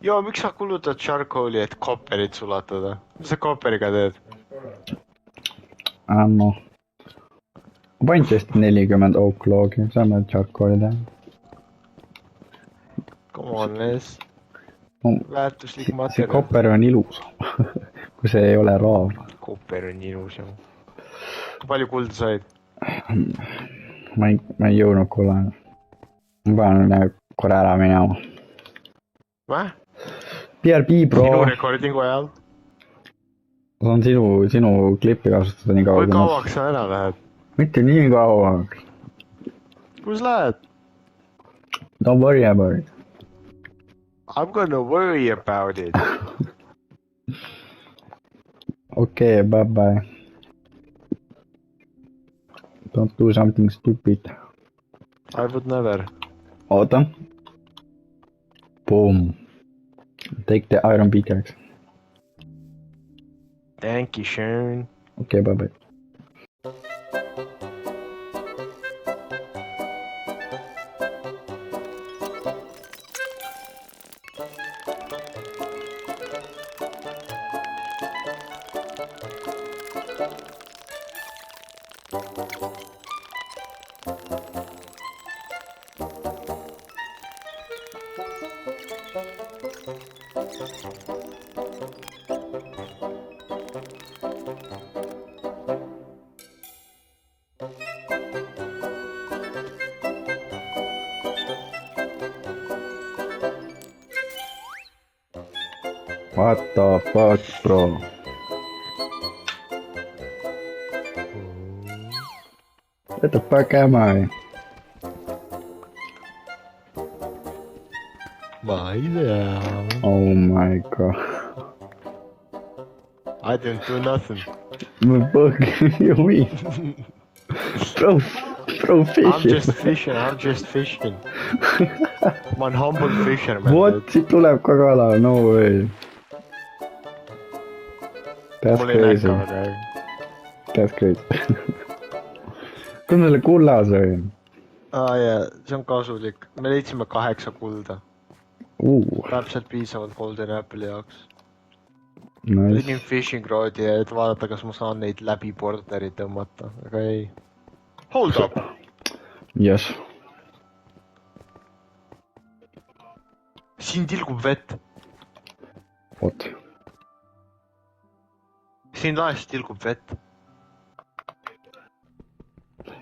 joo, miks sa kulutad charcoal'i, et kopperit sulatada? Mis sa kopperiga teed? Noh. Ma panin tõesti 40 oak log'i, saame charcoal'i teha. Come on, mees. Väärtuslik See materjal. kopper on ilus, kui see ei ole raav. Kopper on ilus, jah. Kui palju kulda said? Ma ei jõudnud kuule. Ma pean korra ära minema. Väh? BRB, bro. Sinu recordingu ajal? Ma saan sinu klippi kasutada nii kaua. Kui kauaks sa ära lähed? Mitte nii kaua. Kus lähed? Don't worry about it. I'm gonna worry about it. Okay, bye-bye. Don't do something stupid. I would never. Oota. Boom. Take the iron pickaxe. Thank you, Sharon. Okay, bye-bye. What the fuck, bro? Where the fuck am I? Ma ei tea. Oh my god. I didn't do nothing. What the fuck you mean? Bro, fishing. I'm just fishing. Ma olen humble fisherman. What? Siit tuleb ka kala, no way. That's Mul ei crazy. näka väga. That's crazy. Kus me selle kulla sõin? Jaa, see on kasulik. Me leidsime 8 kulda. Täpselt piisavalt golden apple'i jaoks. Nice. Tegin fishing rod'i, et vaadata, kas ma saan neid läbi borderi tõmmata, aga ei. Hold up! Yes. Siin tilgub vett. What? Siin laes tilgub vett.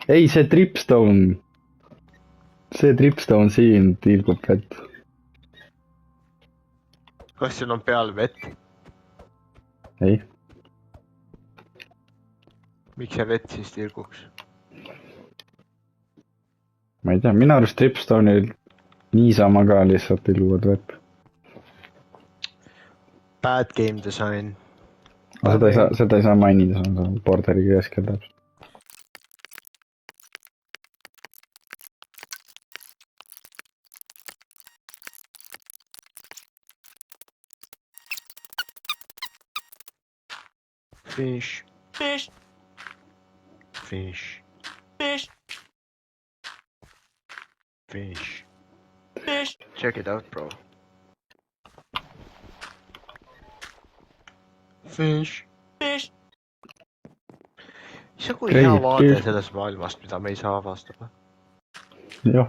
Ei, see tripstone. See tripstone siin tilgub vett. Kas siin on peal vett? Ei. Miks see vett siis tilguks? Ma ei tea, minu arust tripstone'il niisama ka lihtsalt tilguvad vett. Bad game design. Seda ei saa mainida, see on borderi keskel täpselt. Fish. Fish. Fish. Fish. Fish. Fish. Check it out, bro. Fish. Fish. See on kui hea vaade sellest maailmast, mida me ei saa avastada. Jah.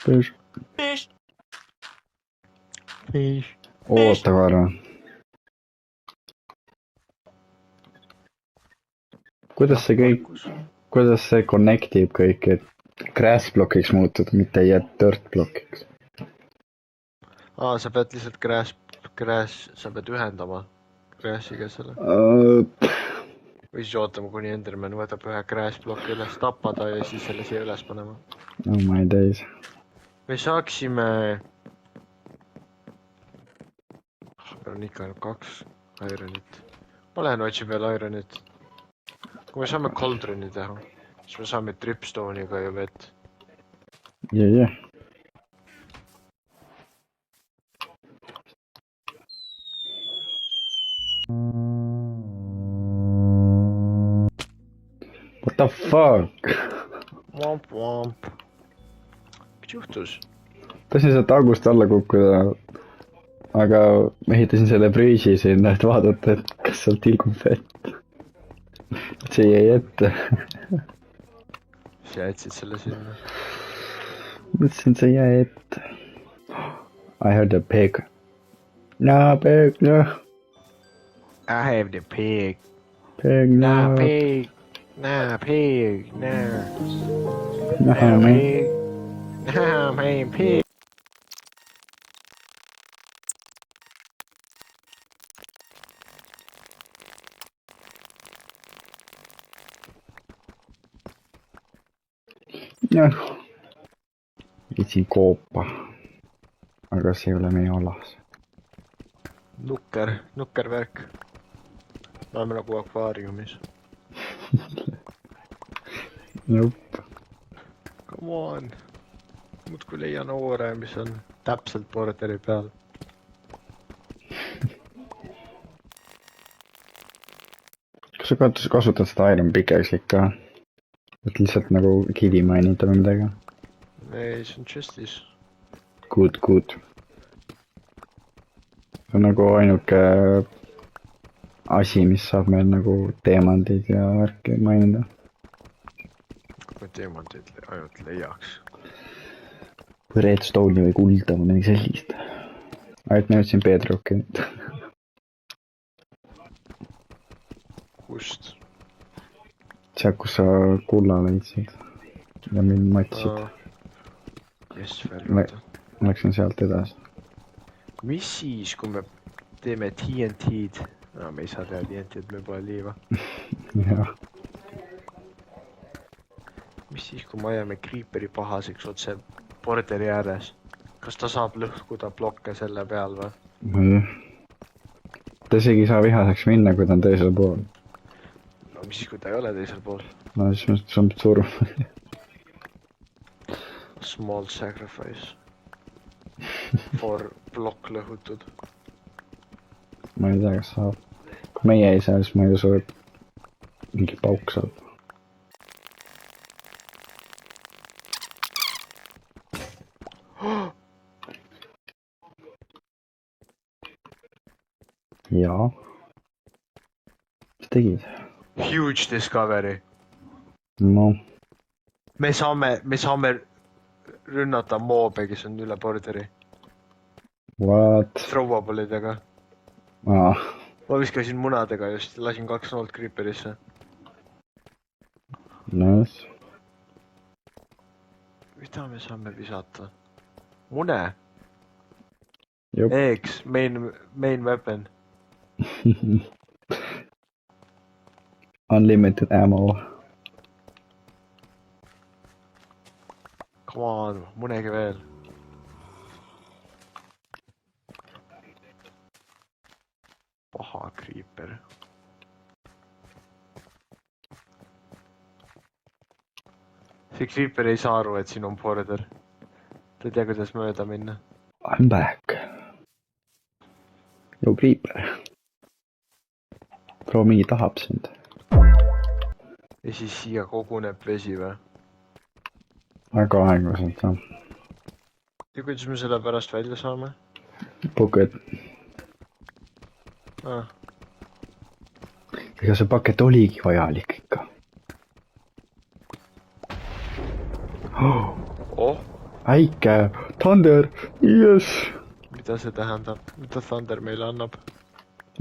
Fish. Fish. Fish. Oota korra. Kuidas see connectib kõik, et grass blokiks muutud, mitte ei jää dirt blokiks? Sa pead lihtsalt sa pead ühendama grassiga selle. Või siis ootama, kuni Enderman võtab ühe grass bloki üles, tappada ja siis selle siia üles panema. Oh my days. Me saaksime... on ikka 2 ironit. Ma lähen otsin veel ironit. Kui me saame cauldroni teha, siis me saame tripstone'iga ju vett. Yeah. What the fuck? Womp womp. Mis juhtus? tahtsin sealt august alla kukkuda, aga ma ehitasin selle brüüsi sinna, et vaadata, et kas sealt tilgub vett. See jäi ette. sa jätsid selle sinna. Mõtlesin, see jäi ette. I heard a pig. No, pig, no. I have the pig. Pig, no. No, pig. No, pig. No. No, No, man. pig. No, man, pig. Noh. Võtsin koopa. Aga see ei ole meie alas. Nukker värk. Me oleme nagu akvaariumis. Nope. Come on. Muudkui leian oore, mis on täpselt borderi peal. Kas sa kasutad seda Iron Pickaxe'i ikka? Et lihtsalt nagu kivi mainida või midagi? Ei, see on Justice. Good. See on nagu ainuke asi, mis saab meil nagu teemandid ja värki mainida. Kui teemandid ainult leiaks. Redstone'i või kulda või midagi sellist. Ainult ma jõudsin Bedrocki. Kust? Sealt, kus sa kulla leidsid. Ja mind matsid. Yes, veel. Läksin sealt edasi. Mis siis, kui me teeme TNT-d? No, me ei saa teha TNT-d, me pole liiva. Jah. Mis siis, kui me ajame Creeperi pahaseks otse borderi ääres? Kas ta saab lõhkuda blokke selle peal või? Ma ei tea. Ta isegi ei saa vihaseks minna, kui ta on teisel pool. No mis siis, kui ta ei ole teisel pool? No siis ma saab surma. Small sacrifice. For blokk lõhutud. Ma ei tea, kas saab. Kui meie ei saa, siis ma ei usu, et mingi pauk saab. Jaa. Mis tegid? Huge discovery. No. Me saame rünnata moobe, kes on üle borderi. What? Throwable'idega. Ma viskasin munadega just, lasin 2 noolt Creeperisse. Nice. Mida me saame visata? Mune? Jup. Eggs, main weapon. Unlimited ammo. Come on, munegi veel. Paha Creeper. See Creeper ei saa aru, et siin on border. Ta ei tea, kuidas mööda minna. I'm back. Yo, Creeper. Proua mingi tahab sind. Ja siis siia koguneb vesi või? Väga aeglaselt, jah. Ja kuidas me selle pärast välja saame? Bucket. Ega see bucket oligi vajalik ikka. Oh! Äike! Thunder! Yes! Mida see tähendab? Mida Thunder meile annab?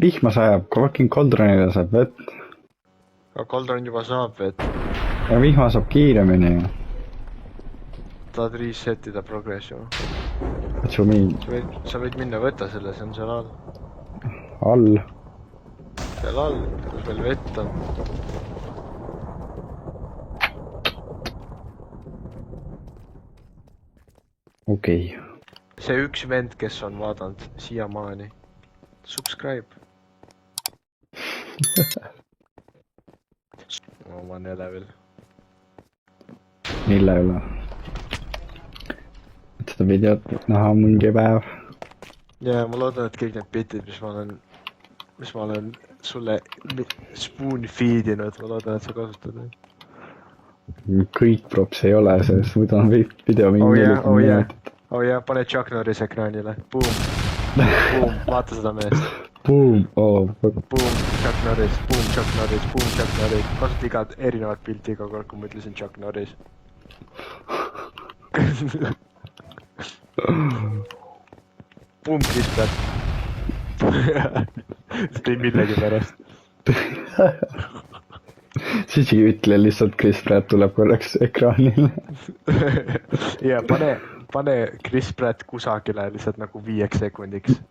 Vihma sajab, fucking Cauldronile saab vett. Aga Cauldron juba saab vett. Ja vihma saab kiiremini. Tahad resetida progressi? What you mean? Sa võid minna, võtta selle, see on seal all. All? Seal all, kus meil vett on. Okei. See üks vend, kes on vaadanud siiamaani. Subscribe. Oma level. Mille üle? Et seda videot näha mingi päev. Ja ma loodan, et kõik need bitid, mis ma olen sulle spoon feed inud, ma loodan, et sa kasutad neid. Kõik props ei ole, sest muidu on video mingi 40 minutit. oh jah, pane Chuck Norris ekraanile. Boom. Boom, vaata seda meest. Boom, oh. Boom, Chuck Norris, boom, Chuck Norris, boom, Chuck Norris. kasuta igat erinevat pilti iga kord, kui ma ütlesin Chuck Norris. Boom, Chris Pratt. see ei millegi pärast. sa isegi ütle lihtsalt, Chris Pratt tuleb korraks ekraanile. ja pane Chris Pratt kusagile lihtsalt nagu 5 sekundiks.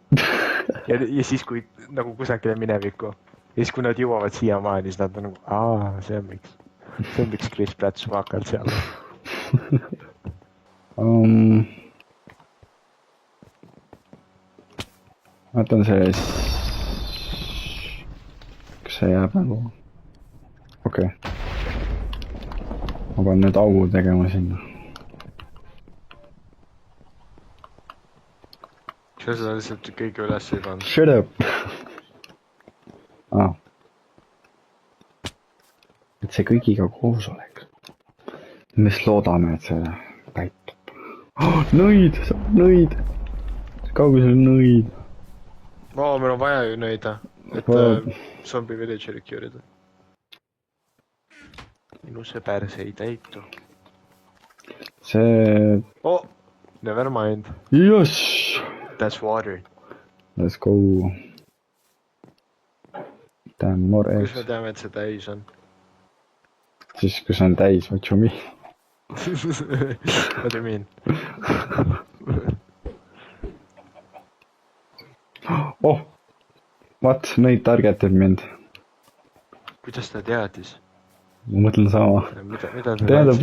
ja siis, kui nagu kusagile minevikku. Ja siis, kui nad jõuavad siiamaani, siis nad on nagu, see on miks Chris Pratt suvakalt seal. Vaatan selles... Kas see jääb nagu... Okei. Ma pean nüüd augu tegema sinna. Kas sa lihtsalt kõige üles ei pannud? Shut up! Et see kõigiga koos oleks. Me siis loodame, et see täitub. Nõid! Nõid! Kaugel on nõid? Meil on vaja ju nõida, et zombie villageri curida. Minu sõber see ei täitu. See... Never mind. Yes! That's water. Let's go. Damn, more eggs. Kus me teame, et see täis on? Siis kui see on täis, what you mean? What do you mean? What? Nõid targetib mind. Kuidas ta teadis? Ma mõtlen sama. Mida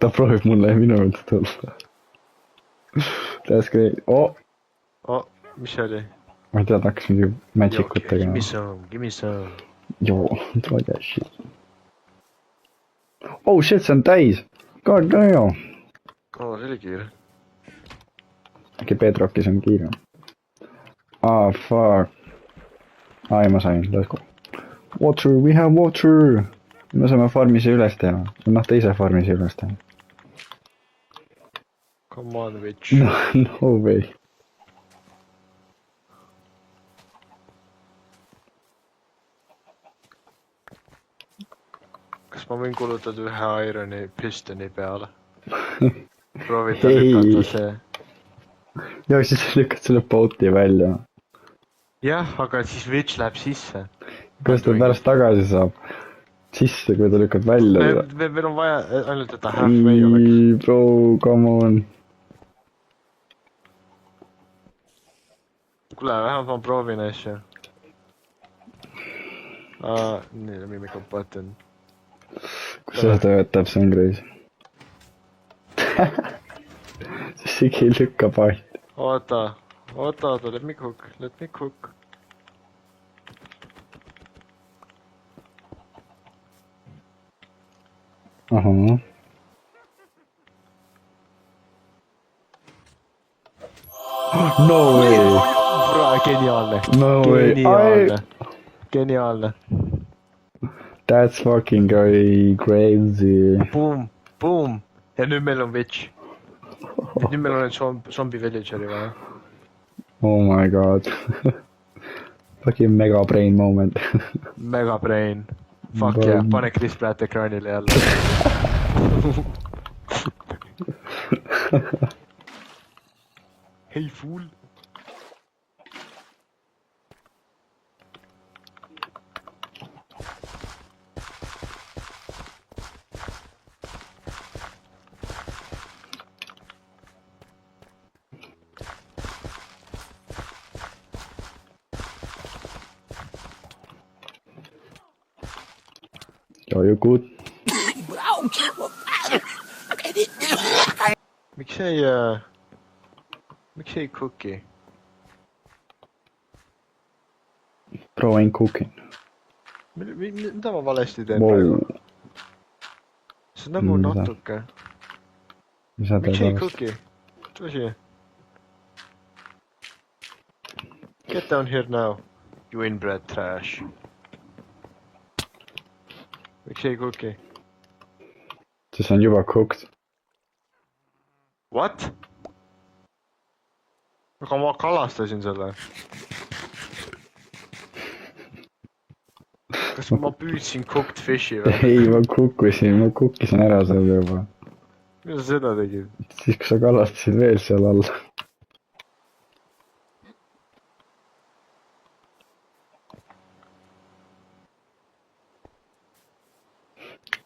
ta proovib mulle ja minu juurde tulla. That's great. Mis see oli? Ma ei tea, ta hakkas mingi magicut tegema. Give me some. Joo, tule that shit. Oh shit, see on täis. God damn. See oli kiire. Äkki Bedrockis on kiire. Fuck. Ei, ma sain, let's go. Water, we have water. Me saame farmise üles teha. Te ise farmise üles teha. Come on, bitch. No way. Kas ma võin kulutada ühe ironi pistoni peale? Proovita lükata see. Ja, siis lükkad selle boat'i välja. Jah, aga siis Witch läheb sisse. Kuidas ta pärast tagasi saab? Sisse, kui ta lükkad välja. Meil on vaja ainult, et ta halfway oleks. Bro, come on. Kuule, vähemalt ma proovin asja. Nii, let me make a button. Kus see töötab, see on crazy. See isegi ei lükka paati. Oota, let me cook. Ahah. No way! Geniaalne. No way! Geniaalne. That's fucking crazy. Boom. Ja nüüd meil on Witch. Nüüd meil on zombie villageri vaja. Oh my god. Fucking mega brain moment. Mega brain. Fuck yeah, pane Chris Pratt ekraanile jälle. Hey fool. Are you good? Miks ei cooki? Bro ain't cooking. Mida ma valesti teen Wow. praegu? See on nagu Mida? natuke. Mis sa Miks teed ei alles? cooki? Tõsi? Get down here now, you inbred trash. Miks ei cooki? See on juba cooked. What? aga ma kalastasin selle. Kas ma püüdsin cooked fish'i või? ei, ma kukkisin ära seal juba. Mida sa seda tegid? Siis kui sa kalastasid veel seal all.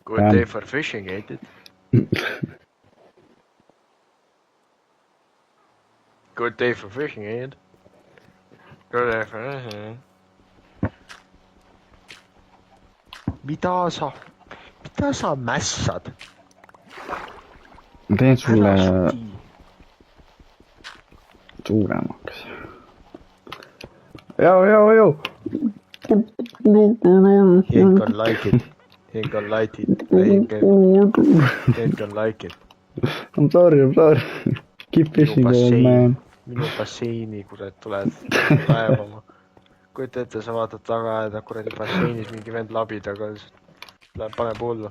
Good day for fishing, ain't it? Good day for fishing, ain't it? Good day for fishing. Mida sa mässad? ma teen sulle suuremaks. Joo. He ain't gonna like it. He ain't gonna like it. He ain't gonna like it. I'm sorry. Keep fishing, old man. Minu basseini, kurat, tuled laevama. Kujuta ette, sa vaatad taga ja kuradi basseinis mingi vend labid, aga läheb paneb hullu.